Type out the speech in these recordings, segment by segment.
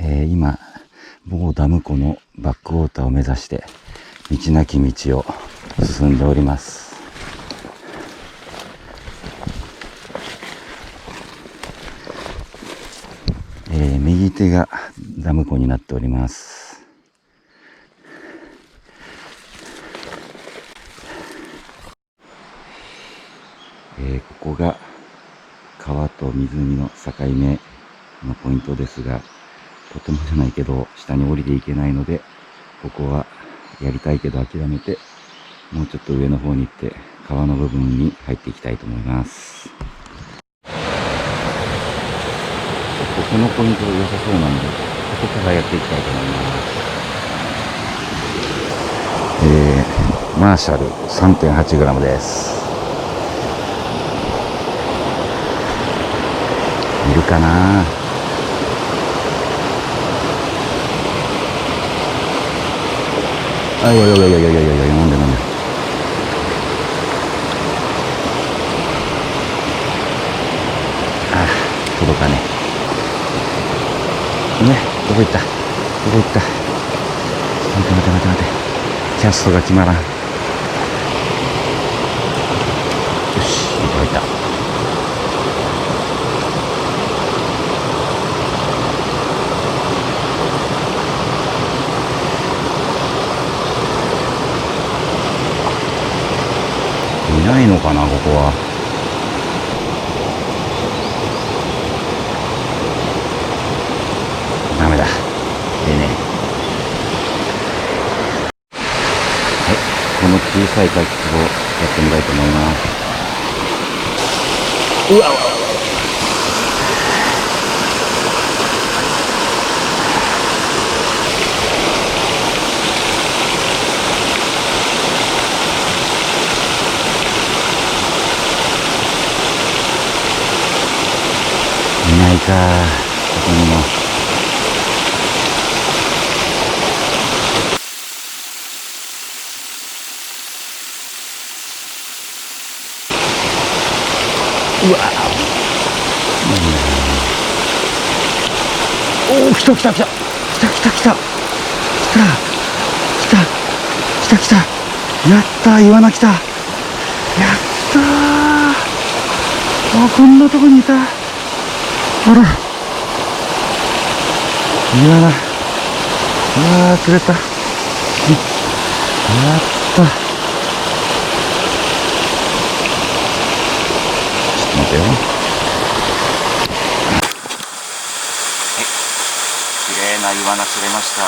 今、某ダム湖のバックウォーターを目指して道なき道を進んでおります。右手がダム湖になっております。ここが川と湖の境目のポイントですが、とてもじゃないけど下に降りていけないので、ここはやりたいけど諦めて、もうちょっと上の方に行って川の部分に入っていきたいと思います。ここのポイントが良さそうなんで、ここからやっていきたいと思います。マーシャル 3.8g です。いるかな。あ、いやいやいやいやいやいやいや、飲んで。あ、届かねえ。ね、どこ行った。待て。キャストが決まらん。よし、入った。いないのかな、ここは。ダメだ。でね。はい、この小さい滝壺をやってみたいと思います。うわうわうわ。いないか、ここにも。うわおお、来た。やったー、イワナ来た。やったー。あ、こんなとこにいた。あら、イワナ。うわー、釣れた。やった。待てよ。はい、綺麗なイワナ釣れました。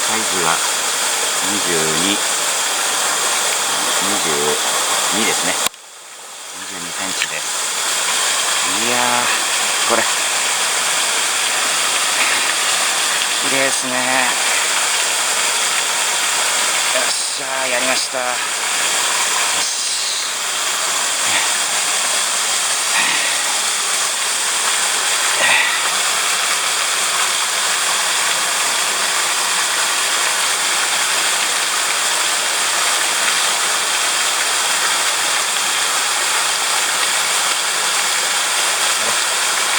サイズが22ですね。22センチです。いやー、これ綺麗ですね。よっしゃー、やりました。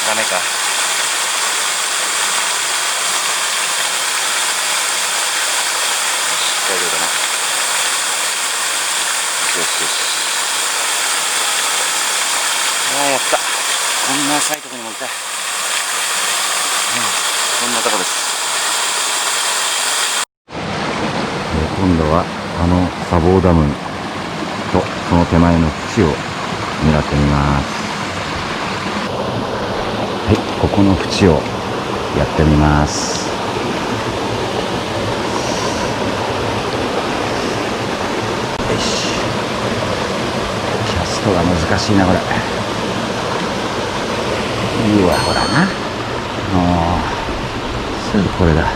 ダメか。大丈夫だな。よし。ああ、やった。こんな浅いとこにもいた。こんなとこです。今度は砂防ダムとその手前の縁を狙ってみます。はい、ここの縁をやってみます。よし。キャストが難しいな、これ。うわ、ほらな。すぐこれだ。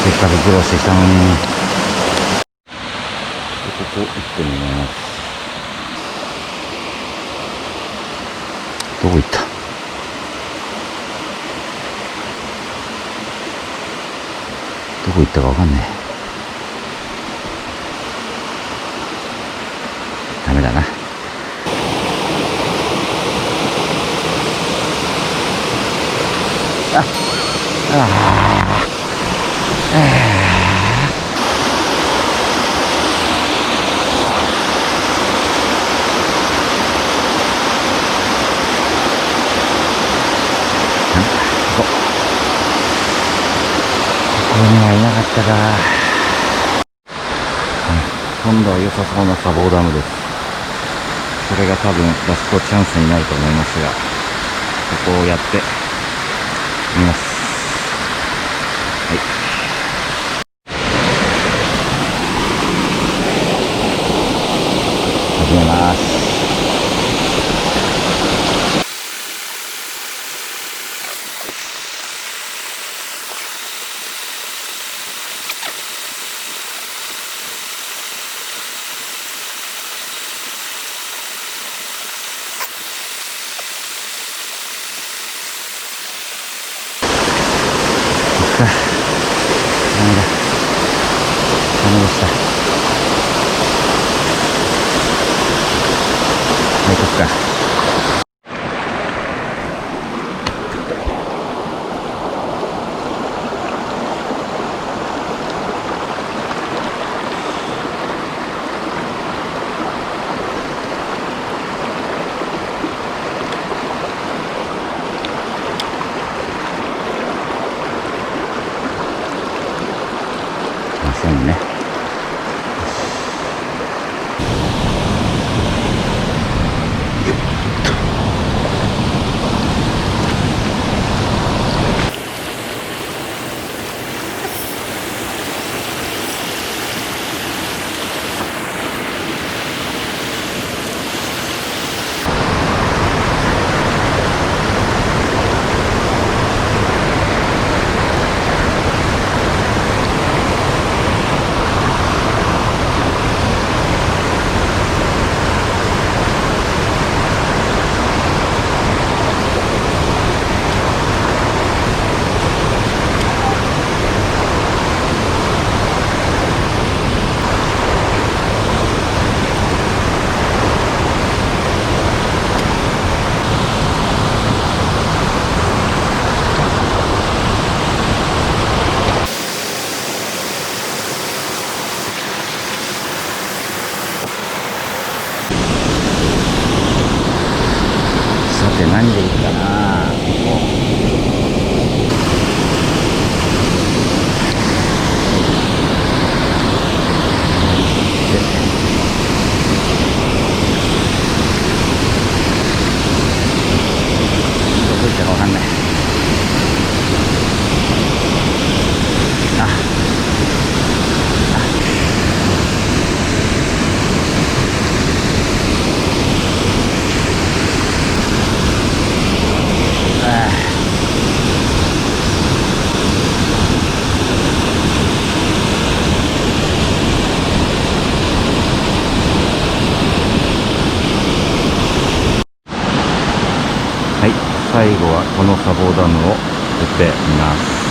せっかく苦労してきたのに。ここ行ってみます。どこ行った？どこ行ったかわかんねえ。ダメだな。あ、ここにはいなかったか。今度は良さそうな砂防ダムです。これが多分ラストチャンスになると思いますが、ここをやってみます。はい。始めます。ダメだ。ダメでした。はい、こっか。そうね。さて何でいいかな。どこ行ったかわかんない。はい、最後はこの砂防ダムを作ってみます。